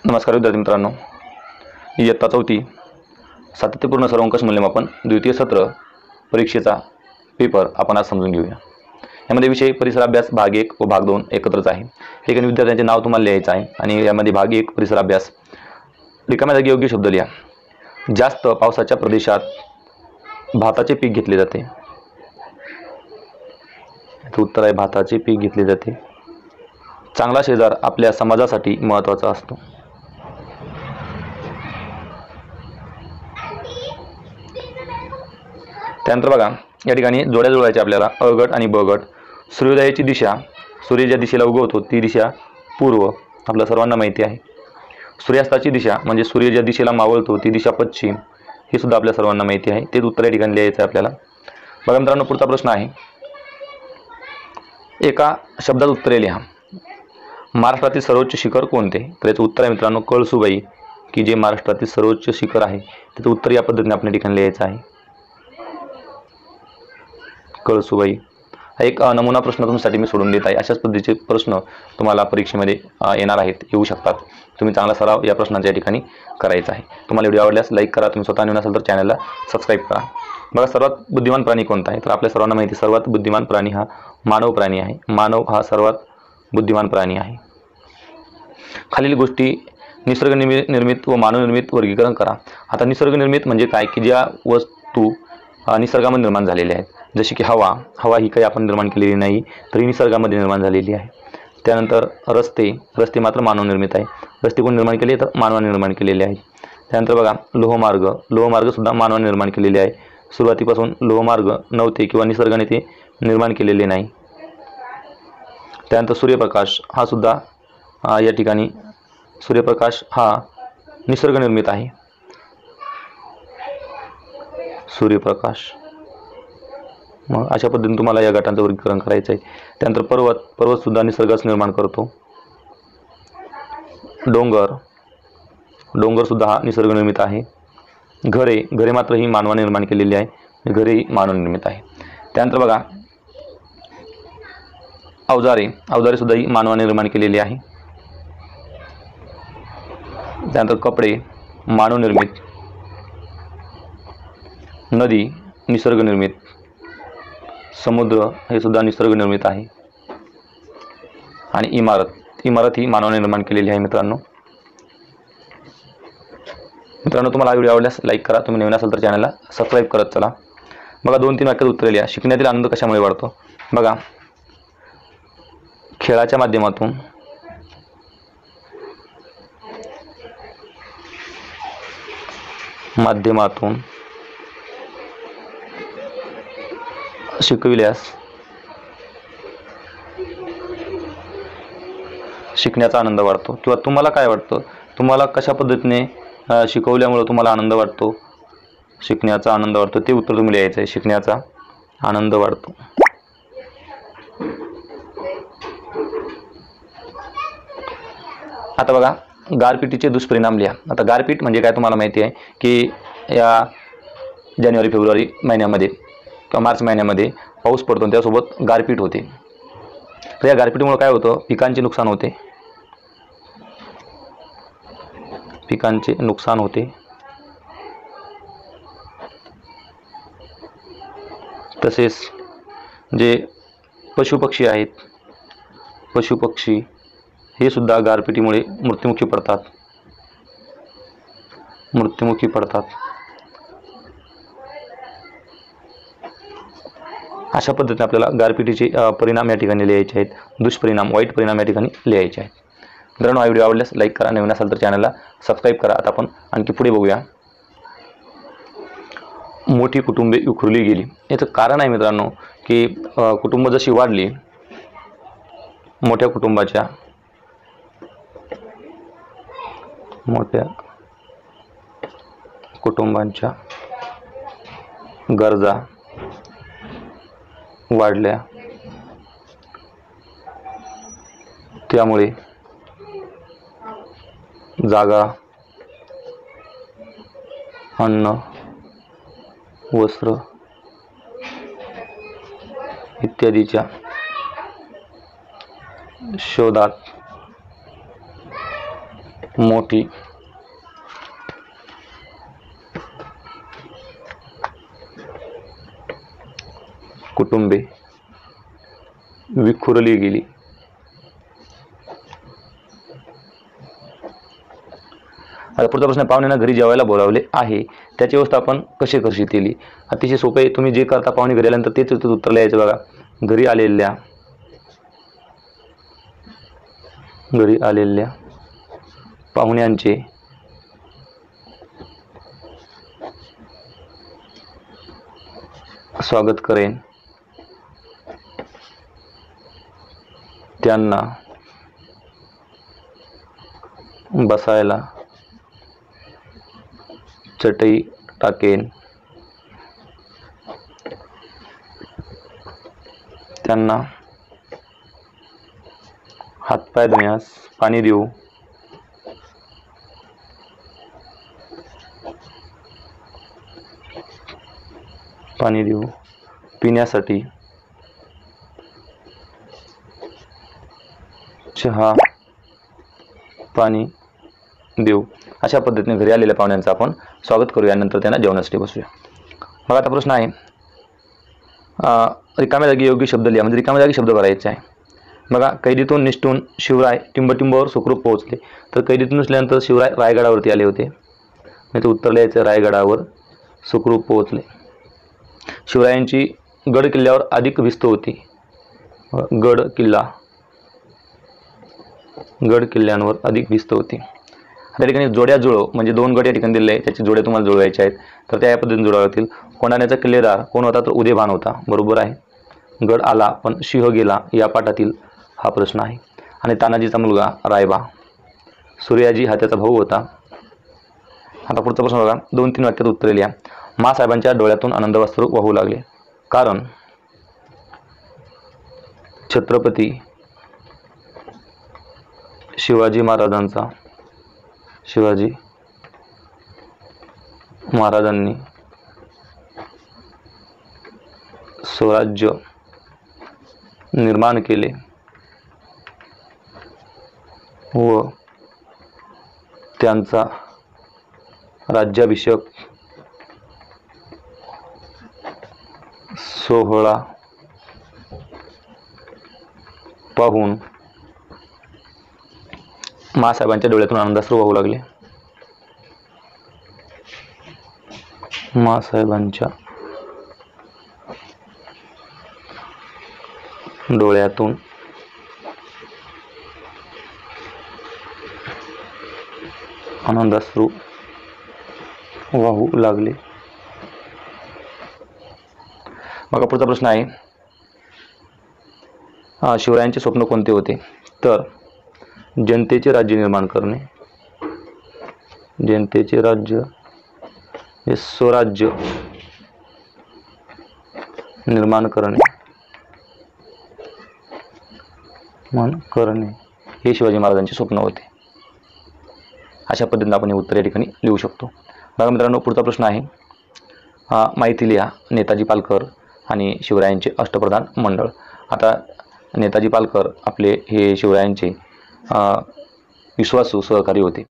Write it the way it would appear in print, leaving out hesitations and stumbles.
नमस्कार विद्यार्थी मित्रांनो, इयत्ता 4 सातत्यपूर्ण सर्वंकष मूल्यमापन द्वितीय सत्र परीक्षेचा पेपर आपण आज समजून घेऊया। यामध्ये विषय परिसर अभ्यास भाग 1 व भाग 2 एकत्रच आहे। ठिकाणी विद्यार्थ्यांचे नाव तुम्हाला लिहायचं आहे आणि यामध्ये भाग 1 परिसर अभ्यास रिकाम्या जागी योग्य शब्द लिहा। जास्त पावसाच्या प्रदेशात भाताचे पीक घेतले जाते। उत्तर आहे भाताचे पीक घेतले जाते। चांगला शेजार आपल्या समाजासाठी महत्त्वाचा असतो। त्यानंतर बघा या ठिकाणी जोड्या जुळवायच्या आपल्याला अ गट आणि ब गट। सूर्योदयाची दिशा, सूर्य ज्या दिशेला उगवतो ती दिशा पूर्व, आपल्या सर्वांना माहिती आहे। सूर्यास्ताची दिशा म्हणजे सूर्य ज्या दिशेला मावळतो ती दिशा पश्चिम, हे सुद्धा आपल्या सर्वांना माहिती आहे। तेच उत्तर या ठिकाणी लिहायचं आहे आपल्याला। बघा मित्रांनो, पुढचा प्रश्न आहे, एका शब्दात उत्तरे लिहा। महाराष्ट्रातील सर्वोच्च शिखर कोणते? तर याचं उत्तर आहे मित्रांनो कळसुबाई, की जे महाराष्ट्रातील सर्वोच्च शिखर आहे त्याचं उत्तर या पद्धतीने आपल्या ठिकाणी लिहायचं आहे, कळसुबाई। एक नमुना प्रश्न तुमच्यासाठी मी सोडून देत आहे। अशाच पद्धतीचे प्रश्न तुम्हाला परीक्षेमध्ये येणार आहेत, येऊ शकतात। तुम्ही चांगला सराव या प्रश्नांच्या या ठिकाणी करायचा आहे। तुम्हाला व्हिडिओ आवडल्यास लाईक करा, तुम्ही स्वतः नवीन असाल तर चॅनलला सबस्क्राईब करा। बघा सर्वात बुद्धिमान प्राणी कोणता आहे? तर आपल्या सर्वांना माहिती सर्वात बुद्धिमान प्राणी हा मानव प्राणी आहे। मानव हा सर्वात बुद्धिमान प्राणी आहे। खालील गोष्टी निसर्ग निर्मित व मानव निर्मित वर्गीकरण करा। आता निसर्ग निर्मित म्हणजे काय, की ज्या वस्तू निसर्गामध्ये निर्माण झालेल्या आहेत, जशी की हवा ही काही आपण निर्माण केलेली नाही, तरी निसर्गामध्ये निर्माण झालेली आहे। त्यानंतर रस्ते मात्र मानव निर्मित आहे। रस्ते कोण निर्माण केले? तर मानवाने निर्माण केलेले आहेत। त्यानंतर बघा लोहमार्ग सुद्धा मानवाने निर्माण केलेले आहे। सुरुवातीपासून लोहमार्ग नव्हते किंवा निसर्गाने ते निर्माण केलेले नाही। त्यानंतर सूर्यप्रकाश हा सुद्धा या ठिकाणी सूर्यप्रकाश हा निसर्ग निर्मित आहे। सूर्यप्रकाश, मग अशा पद्धतीने तुम्हाला या गटांचं वर्गीकरण करायचं आहे। त्यानंतर पर्वत सुद्धा निसर्गाच निर्माण करतो। डोंगर सुद्धा हा निसर्ग निर्मित आहे। घरे मात्र ही मानवाने निर्माण केलेली आहे, घरे ही मानव निर्मित आहे। त्यानंतर बघा अवजारे सुद्धा ही मानवाने निर्माण केलेली आहे। त्यानंतर कपडे मानव निर्मित, नदी निसर्ग निर्मित, समुद्र हे सुद्धा निसर्ग निर्मित आहे, आणि इमारत ही मानवाने निर्माण केलेली आहे। मित्रांनो तुम्हाला हा व्हिडिओ आवडल्यास लाईक करा, तुम्ही नवीन असाल तर चॅनलला सबस्क्राईब करत चला। बघा 2-3 वाक्यात उत्तरे लिहा। शिकण्यातील आनंद कशामुळे वाढतो? बघा खेळाच्या माध्यमातून शिकविल्यास शिकण्याचा आनंद वाढतो। किंवा तुम्हाला काय वाटतं, तुम्हाला कशा पद्धतीने शिकवल्यामुळे तुम्हाला आनंद वाटतो? शिकण्याचा आनंद वाढतो, ते उत्तर तुम्ही लिहायचं आहे, शिकण्याचा आनंद वाढतो। आता बघा गारपिटीचे दुष्परिणाम लिहा। आता गारपीट म्हणजे काय तुम्हाला माहिती आहे, की या जानेवारी फेब्रुवारी महिन्यामध्ये किंवा मार्च महिन्यामध्ये पाऊस पडतो, त्यासोबत गारपीट होते। तर या गारपिटीमुळे काय होतं? पिकांचे नुकसान होते। तसेच जे पशुपक्षी आहेत, पशुपक्षी हे सुद्धा गारपिटीमुळे मृत्युमुखी पडतात। अशा पद्धतीने आपल्याला गारपिटीचे परिणाम या ठिकाणी लिहायचे आहेत, दुष्परिणाम वाईट परिणाम या ठिकाणी लिहायचे आहेत। मित्रांनो हा व्हिडिओ आवडल्यास लाईक करा, नवीन असाल तर चॅनलला सबस्क्राईब करा। आता आपण आणखी पुढे बघूया। मोठी कुटुंबे विखुरली गेली। याचं कारण आहे मित्रांनो, की कुटुंब जशी वाढली, मोठ्या कुटुंबांच्या गरजा वाढल्या, त्यामुळे जागा, अन्न, वस्त्र इत्यादीच्या शोधात मोठी कुटुंबे विखुरली गेली. आता पुढचा प्रश्न, पाहुण्यांना घरी जेवायला बोलावले आहे, त्याची व्यवस्था आपण कशी केली. अतिशय सोपे आहे. तुम्ही जे करता पाहुणे घरी आल्यानंतर तेच उत्तर लिहायचं बघा. घरी आलेल्या पाहुण्यांचे स्वागत करेन, त्यांना बसायला चटई टाकेन, त्यांना हातपाय धुण्यास पाणी देऊ, पिण्यासाठी चहा पाणी देऊ. अशा पद्धतीने घरी आलेल्या पाहुण्यांचं आपण स्वागत करूया. नंतर त्यांना जेवणासाठी बसूया. मग आता प्रश्न आहे, रिकाम्या जागी योग्य शब्द लिहा. म्हणजे रिकाम्या जागी शब्द भरायचे आहे. बघा, कैदीतून निसटून शिवराय टिंबटिंबवर सुखरूप पोहोचले. तर कैदीतून निसल्यानंतर शिवराय रायगडावरती आले होते. म्हणजे उत्तर लिहायचं, रायगडावर सुखरूप पोहोचले. शिवरायांची गड किल्ल्यावर अधिक भिस्त होती. गड किल्ल्यांवर अधिक भिस्त होती. त्या ठिकाणी जोड्या जुळव, म्हणजे दोन गड या ठिकाणी दिले आहे, त्याची जोड्या तुम्हाला जुळवायच्या आहेत. तर त्या या पद्धतीने जुळवाव्या लागतील. कोंढाण्याचा किल्लेदार कोण होता? तर उदयभान होता. बरोबर आहे. गड आला पण सिंह गेला या पाठातील हा प्रश्न आहे. आणि तानाजीचा मुलगा रायबा. सूर्याजी हा त्याचा भाऊ होता. आता पुढचा प्रश्न बघा, 2-3 वाक्यात उत्तरे लिहा. माँसाहेबांच्या डोळ्यातून आनंदाश्रू वाहू लागले, कारण छत्रपती शिवाजी महाराजांनी स्वराज्य निर्माण केले व त्यांचा राज्याभिषेक सोहळा पाहून माँसाहेबांच्या डोळ्यातून आनंदाश्रू वाहू लागले. माँसाहेबांच्या डोळ्यातून आनंदाश्रू वाहू लागले. मग पुढचा प्रश्न आहे, शिवरायांचे स्वप्न कोणते होते? तर जनतेचे राज्य निर्माण करणे, जनतेचे राज्य हे स्वराज्य निर्माण करणे हे शिवाजी महाराजांचे स्वप्न होते. अशा पद्धतीने आपण हे उत्तर या ठिकाणी लिहू शकतो. बघा मित्रांनो, पुढचा प्रश्न आहे, माहिती लिहा नेताजी पालकर आणि शिवरायांचे अष्टप्रधान मंडळ. आता नेताजी पालकर आपले हे शिवरायांचे विश्वासू सहकारी होते.